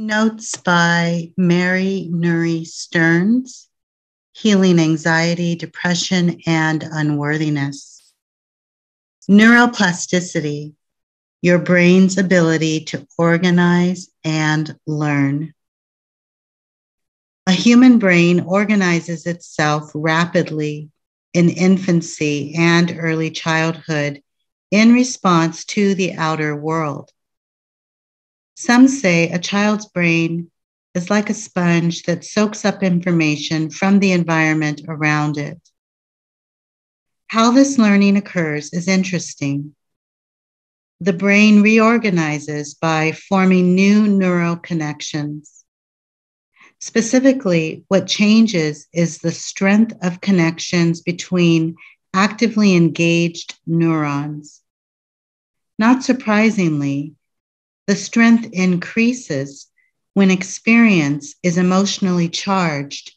Notes by Nurrie Stearns, Healing Anxiety, Depression, and Unworthiness. Neuroplasticity, your brain's ability to organize and learn. A human brain organizes itself rapidly in infancy and early childhood in response to the outer world. Some say a child's brain is like a sponge that soaks up information from the environment around it. How this learning occurs is interesting. The brain reorganizes by forming new neural connections. Specifically, what changes is the strength of connections between actively engaged neurons. Not surprisingly, the strength increases when experience is emotionally charged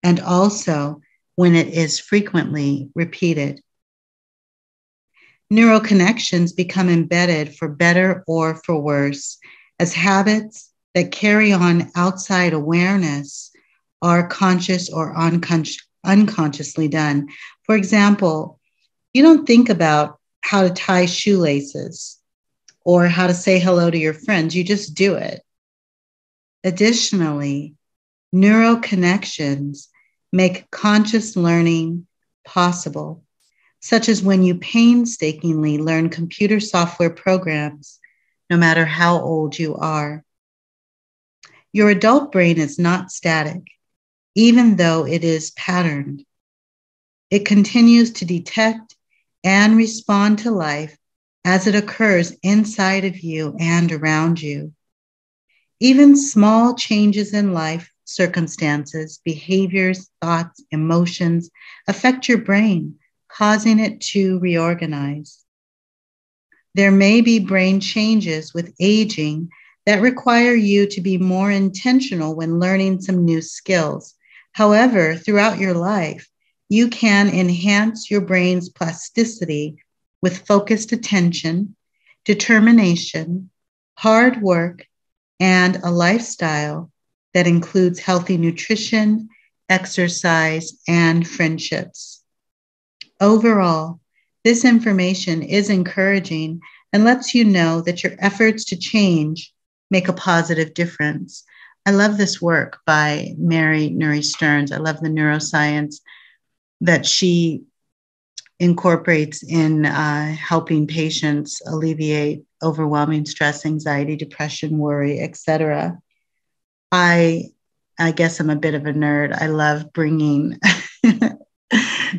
and also when it is frequently repeated. Neural connections become embedded for better or for worse as habits that carry on outside awareness are conscious or unconsciously done. For example, you don't think about how to tie shoelaces or how to say hello to your friends. You just do it. Additionally, neural connections make conscious learning possible, such as when you painstakingly learn computer software programs, no matter how old you are. Your adult brain is not static, even though it is patterned. It continues to detect and respond to life as it occurs inside of you and around you. Even small changes in life, circumstances, behaviors, thoughts, emotions affect your brain, causing it to reorganize. There may be brain changes with aging that require you to be more intentional when learning some new skills. However, throughout your life, you can enhance your brain's plasticity with focused attention, determination, hard work, and a lifestyle that includes healthy nutrition, exercise, and friendships. Overall, this information is encouraging and lets you know that your efforts to change make a positive difference. I love this work by Nurrie Stearns. I love the neuroscience that she incorporates in helping patients alleviate overwhelming stress, anxiety, depression, worry, etc. I guess I'm a bit of a nerd. I love bringing the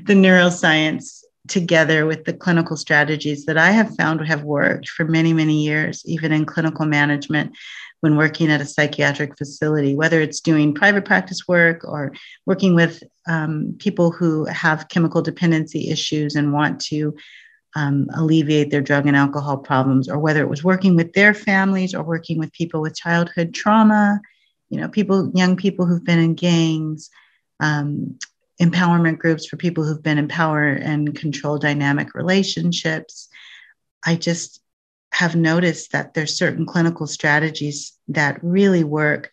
neuroscience together with the clinical strategies that I have found have worked for many, many years, even in clinical management when working at a psychiatric facility, whether it's doing private practice work or working with people who have chemical dependency issues and want to alleviate their drug and alcohol problems, or whether it was working with their families or working with people with childhood trauma, young people who've been in gangs, empowerment groups for people who've been in power and control dynamic relationships. I just have noticed that there's certain clinical strategies that really work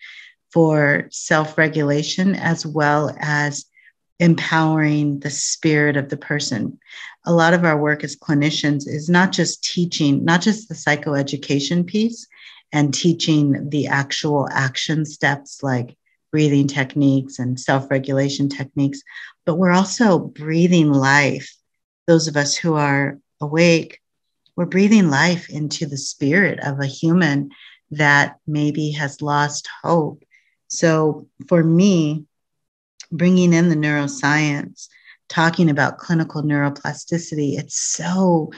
for self-regulation as well as empowering the spirit of the person. A lot of our work as clinicians is not just teaching, not just the psychoeducation piece and teaching the actual action steps like breathing techniques and self-regulation techniques, but we're also breathing life. Those of us who are awake, we're breathing life into the spirit of a human that maybe has lost hope. So for me, bringing in the neuroscience, talking about clinical neuroplasticity, it's so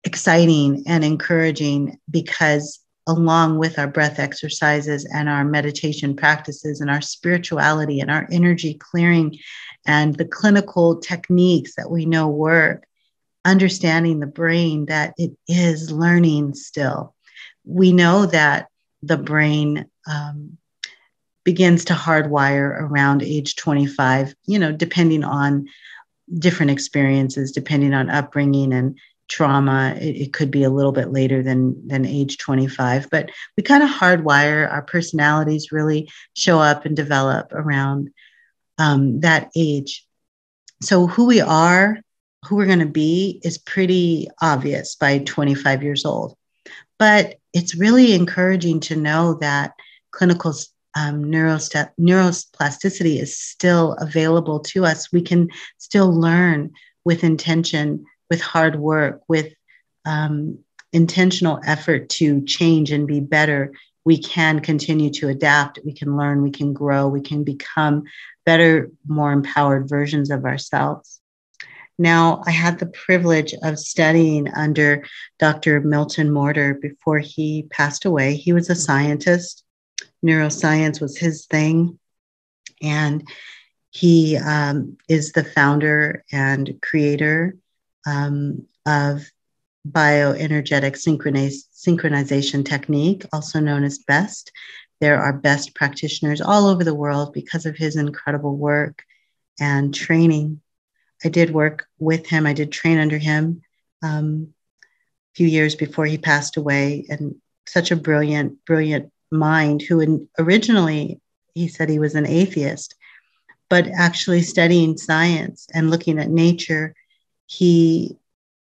exciting and encouraging because along with our breath exercises and our meditation practices and our spirituality and our energy clearing and the clinical techniques that we know work, understanding the brain that it is learning still. We know that the brain begins to hardwire around age 25, depending on different experiences, depending on upbringing and trauma. It could be a little bit later than age 25, but we kind of hardwire our personalities really show up and develop around that age. So who we are, who we're going to be is pretty obvious by 25 years old. But it's really encouraging to know that clinical neuroplasticity is still available to us. We can still learn with intention, with hard work, with intentional effort to change and be better. We can continue to adapt. We can learn. We can grow. We can become better, more empowered versions of ourselves. Now, I had the privilege of studying under Dr. Milton Mortar before he passed away. He was a scientist. Neuroscience was his thing. And he is the founder and creator of bioenergetic synchronization technique, also known as BEST. There are BEST practitioners all over the world because of his incredible work and training. I did work with him. I did train under him a few years before he passed away, and such a brilliant mind who originally, he said he was an atheist, but actually studying science and looking at nature, he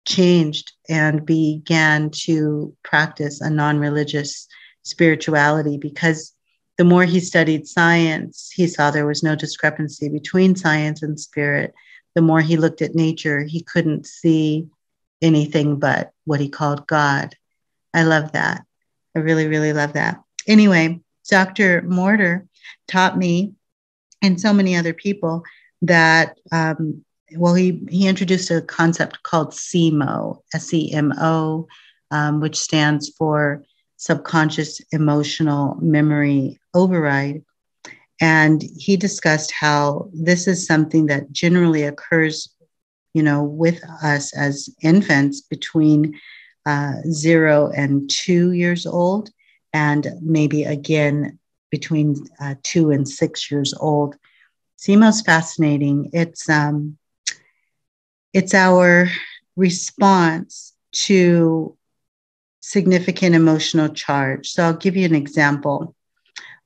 changed and began to practice a non-religious spirituality because the more he studied science, he saw there was no discrepancy between science and spirit. The more he looked at nature, he couldn't see anything but what he called God. I love that. I really, really love that. Anyway, Dr. Mortar taught me and so many other people that, he introduced a concept called SEMO, S-E-M-O, which stands for Subconscious Emotional Memory Override. And he discussed how this is something that generally occurs, with us as infants between 0 and 2 years old, and maybe again between 2 and 6 years old. SEMO's fascinating. It's our response to significant emotional charge. So I'll give you an example.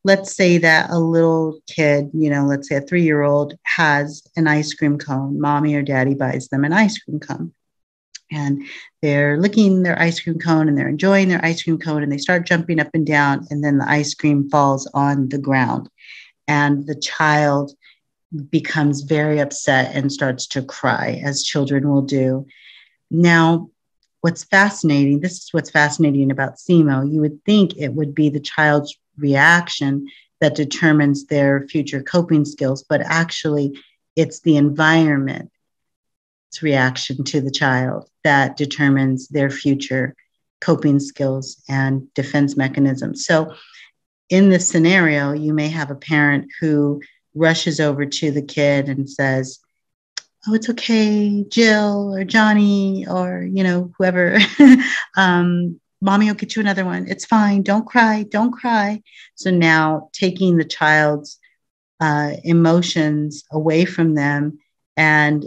Let's say that a little kid, let's say a 3-year-old has an ice cream cone. Mommy or daddy buys them an ice cream cone. And they're licking their ice cream cone and they're enjoying their ice cream cone and they start jumping up and down, and then the ice cream falls on the ground. And the child becomes very upset and starts to cry, as children will do. Now, this is what's fascinating about SEMO. You would think it would be the child's reaction that determines their future coping skills, but actually it's the environment's reaction to the child that determines their future coping skills and defense mechanisms. So in this scenario, you may have a parent who rushes over to the kid and says, "Oh, it's okay, Jill or Johnny or, whoever. Mommy will get you another one. It's fine. Don't cry. Don't cry." So now taking the child's emotions away from them and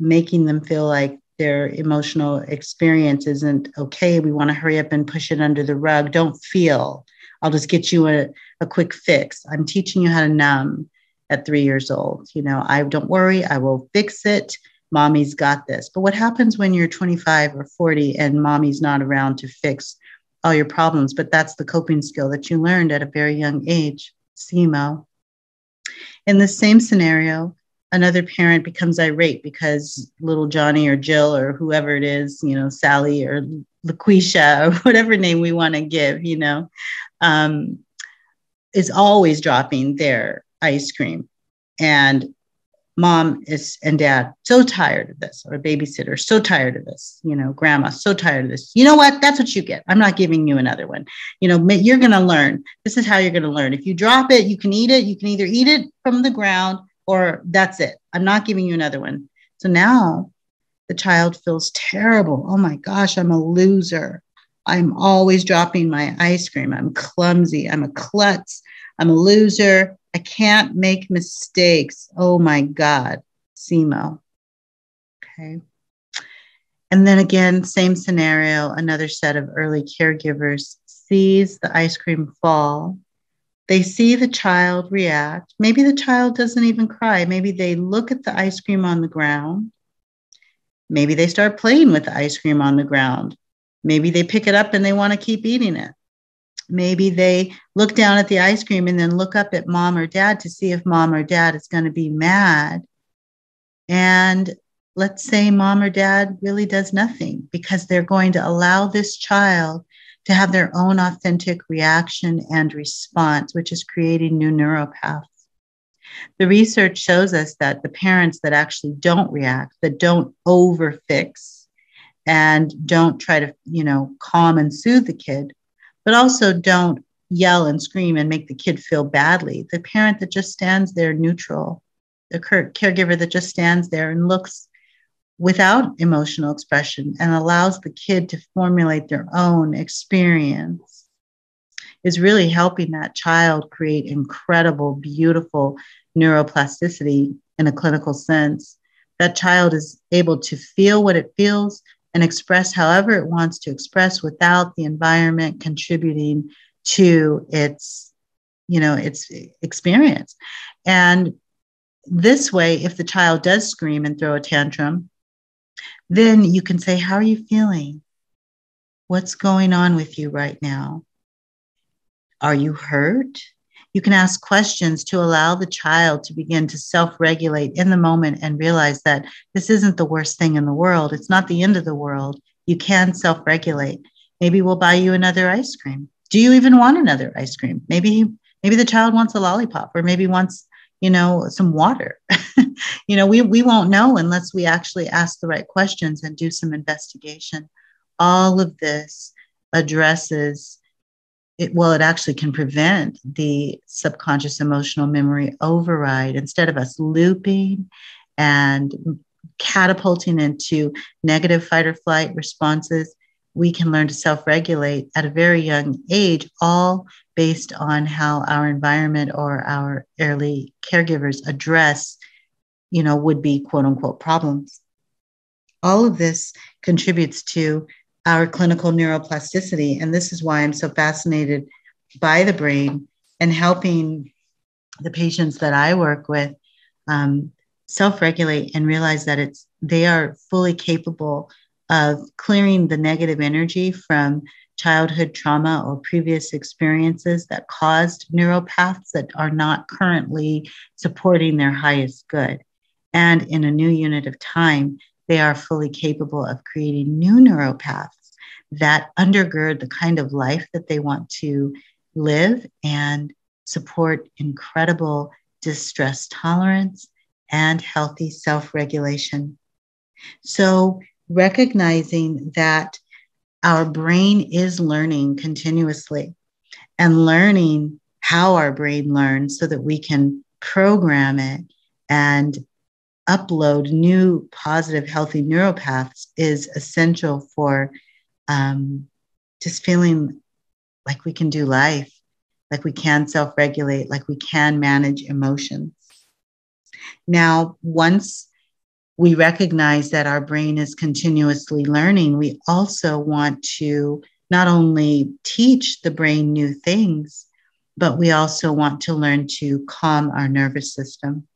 making them feel like their emotional experience isn't okay. We want to hurry up and push it under the rug. Don't feel. I'll just get you a quick fix. I'm teaching you how to numb at 3 years old. I don't worry. I will fix it. Mommy's got this. But what happens when you're 25 or 40 and mommy's not around to fix all your problems? But that's the coping skill that you learned at a very young age, SEMO. In the same scenario, another parent becomes irate because little Johnny or Jill or whoever it is, Sally or LaQuisha or whatever name we want to give, is always dropping their ice cream. And mom and dad so tired of this, or babysitter so tired of this, grandma so tired of this. You know what? That's what you get. I'm not giving you another one. You're going to learn. This is how you're going to learn. If you drop it, you can eat it. You can either eat it from the ground or that's it. I'm not giving you another one. So now the child feels terrible. Oh my gosh, I'm a loser. I'm always dropping my ice cream. I'm clumsy. I'm a klutz. I'm a loser. I can't make mistakes. Oh my God, SEMO. Okay. And then again, same scenario, another set of early caregivers sees the ice cream fall. They see the child react. Maybe the child doesn't even cry. Maybe they look at the ice cream on the ground. Maybe they start playing with the ice cream on the ground. Maybe they pick it up and they want to keep eating it. Maybe they look down at the ice cream and then look up at mom or dad to see if mom or dad is going to be mad. And let's say mom or dad really does nothing because they're going to allow this child to have their own authentic reaction and response, which is creating new neuropaths. The research shows us that the parents that actually don't react, that don't overfix and don't try to, calm and soothe the kid, but also don't yell and scream and make the kid feel badly. The parent that just stands there neutral, the caregiver that just stands there and looks without emotional expression and allows the kid to formulate their own experience is really helping that child create incredible, beautiful neuroplasticity in a clinical sense. That child is able to feel what it feels and express however it wants to express without the environment contributing to its experience. And this way, if the child does scream and throw a tantrum, then you can say, how are you feeling? What's going on with you right now? Are you hurt? You can ask questions to allow the child to begin to self-regulate in the moment and realize that this isn't the worst thing in the world. It's not the end of the world. You can self-regulate. Maybe we'll buy you another ice cream. Do you even want another ice cream? Maybe the child wants a lollipop or maybe wants, some water. We won't know unless we actually ask the right questions and do some investigation. All of this addresses it actually can prevent the subconscious emotional memory override. Instead of us looping and catapulting into negative fight or flight responses, we can learn to self-regulate at a very young age, all based on how our environment or our early caregivers address, would-be quote-unquote problems. All of this contributes to our clinical neuroplasticity. And this is why I'm so fascinated by the brain and helping the patients that I work with self-regulate and realize that they are fully capable of clearing the negative energy from childhood trauma or previous experiences that caused neuropaths that are not currently supporting their highest good. And in a new unit of time, they are fully capable of creating new neuropaths that undergird the kind of life that they want to live and support incredible distress tolerance and healthy self-regulation. So recognizing that our brain is learning continuously and learning how our brain learns so that we can program it and upload new positive, healthy neuropaths is essential for just feeling like we can do life, like we can self-regulate, like we can manage emotions. Now, once we recognize that our brain is continuously learning, we also want to not only teach the brain new things, but we also want to learn to calm our nervous system.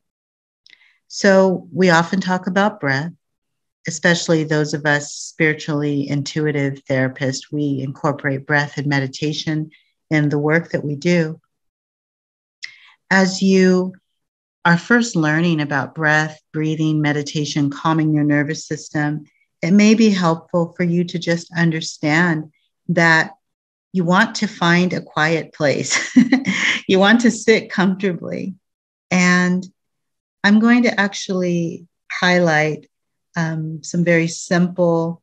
So we often talk about breath, especially those of us spiritually intuitive therapists. We incorporate breath and meditation in the work that we do. As you are first learning about breath, breathing, meditation, calming your nervous system, it may be helpful for you to just understand that you want to find a quiet place. You want to sit comfortably. And I'm going to actually highlight some very simple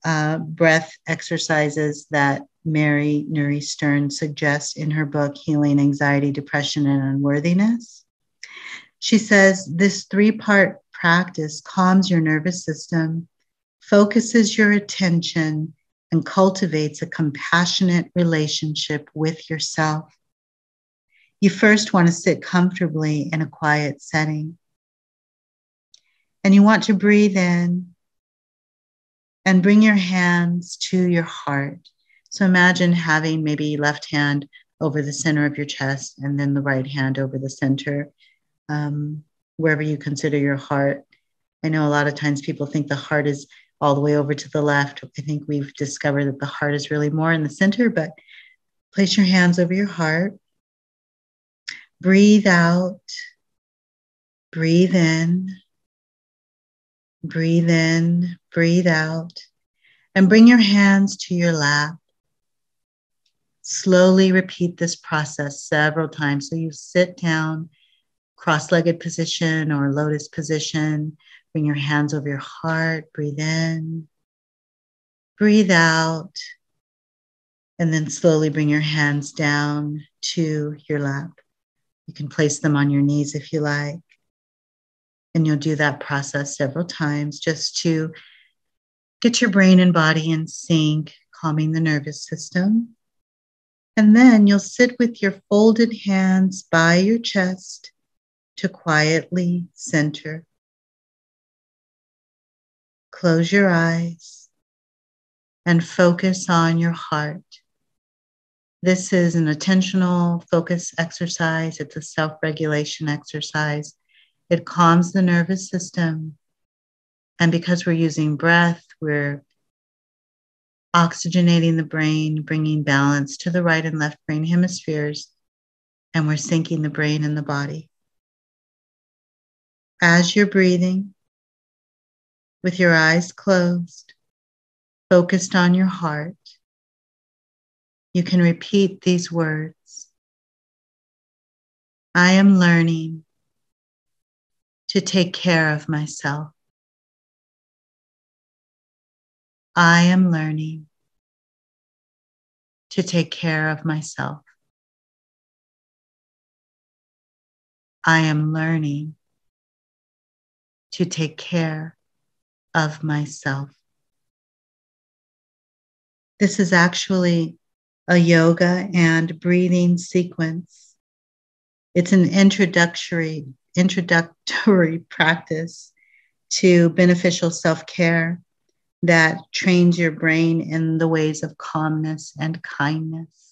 breath exercises that Nurrie Stearns suggests in her book, Healing Anxiety, Depression, and Unworthiness. She says this 3-part practice calms your nervous system, focuses your attention, and cultivates a compassionate relationship with yourself. You first want to sit comfortably in a quiet setting. And you want to breathe in and bring your hands to your heart. So imagine having maybe left hand over the center of your chest and then the right hand over the center, wherever you consider your heart. I know a lot of times people think the heart is all the way over to the left. I think we've discovered that the heart is really more in the center, but place your hands over your heart. Breathe out. Breathe in. Breathe in. Breathe out. And bring your hands to your lap. Slowly repeat this process several times. So you sit down, cross-legged position or lotus position. Bring your hands over your heart. Breathe in. Breathe out. And then slowly bring your hands down to your lap. You can place them on your knees if you like. And you'll do that process several times just to get your brain and body in sync, calming the nervous system. And then you'll sit with your folded hands by your chest to quietly center. Close your eyes and focus on your heart. This is an attentional focus exercise. It's a self-regulation exercise. It calms the nervous system. And because we're using breath, we're oxygenating the brain, bringing balance to the right and left brain hemispheres, and we're syncing the brain and the body. As you're breathing, with your eyes closed, focused on your heart, you can repeat these words. I am learning to take care of myself. I am learning to take care of myself. I am learning to take care of myself. This is actually a yoga and breathing sequence. It's an introductory practice to beneficial self-care that trains your brain in the ways of calmness and kindness.